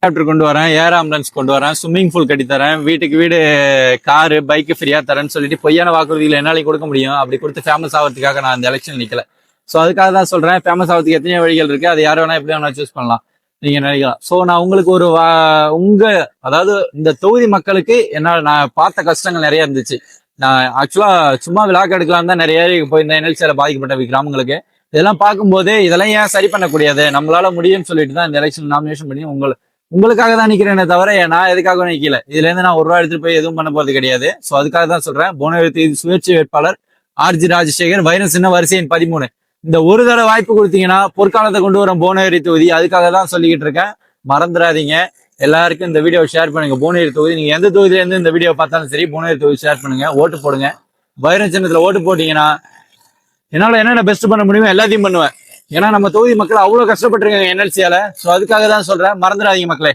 Helicopter கொண்டு வரேன், air ambulance கொண்டு வரேன், ஸ்விம்மிங் பூல் கட்டி தரேன், வீட்டுக்கு வீடு காரு பைக்கு ஃப்ரீயா தரேன்னு சொல்லிட்டு பொய்யான வாக்குறுதிகளை என்னாலையும் கொடுக்க முடியும். அப்படி கொடுத்து ஃபேமஸ் ஆகிறதுக்காக நான் இந்த எலெக்ஷன் நிக்கல. ஸோ அதுக்காக தான் சொல்றேன், ஃபேமஸ் ஆகிறதுக்கு எத்தனையோ வழிகள் இருக்கு. அது யார் வேணா எப்படி வேணா சூஸ் பண்ணலாம், நீங்க நினைக்கலாம். ஸோ நான் உங்களுக்கு ஒரு உங்க அதாவது இந்த தொகுதி மக்களுக்கு என்னால் நான் பார்த்த கஷ்டங்கள் நிறைய இருந்துச்சு. நான் ஆக்சுவலா சும்மா விழாக்கு எடுக்கலாம் தான் நிறைய போயிருந்தேன் என்எல்சியில பாதிக்கப்பட்ட கிராமங்களுக்கு. இதெல்லாம் பார்க்கும்போது இதெல்லாம் ஏன் சரி பண்ணக்கூடியது, நம்மளால முடியும்னு சொல்லிட்டு தான் இந்த எலெக்ஷன் நாமினேஷன் பண்ணி உங்களுக்காக தான் நிக்கிறேனே தவிர நான் எதுக்காக நிக்கல. இதுல இருந்து நான் ₹1 எடுத்துட்டு போய் எதுவும் பண்ண போறது கிடையாது. சோ அதுக்காக தான் சொல்றேன். புவனகிரி சுயேட்சை வேட்பாளர் ஆர்ஜி ராஜசேகர், வைரம் சின்ன வரிசை எண் 13. இந்த ஒரு தடவை வாய்ப்பு கொடுத்தீங்கன்னா பொற்காலத்தை கொண்டு வரும் புவனகிரி தொகுதி. அதுக்காக தான் சொல்லிக்கிட்டு இருக்கேன், மறந்துடாதீங்க. எல்லாருக்கும் இந்த வீடியோ ஷேர் பண்ணுங்க. புவனகிரி தொகுதி நீங்க எந்த தொகுதியில இருந்து இந்த வீடியோ பார்த்தாலும் சரி, புவனகிரி தொகுதி ஷேர் பண்ணுங்க, ஓட்டு போடுங்க. வைரம் சின்னத்துல ஓட்டு போட்டீங்கன்னா என்னால என்னென்ன பெஸ்ட் பண்ண முடியுமோ எல்லாத்தையும் பண்ணுவேன். ஏன்னா நம்ம தொகுதி மக்கள் அவ்வளவு கஷ்டப்பட்டிருக்காங்க என்எல்சியால. சோ அதுக்காக தான் சொல்றேன், மறந்துடாதீங்க மக்களே.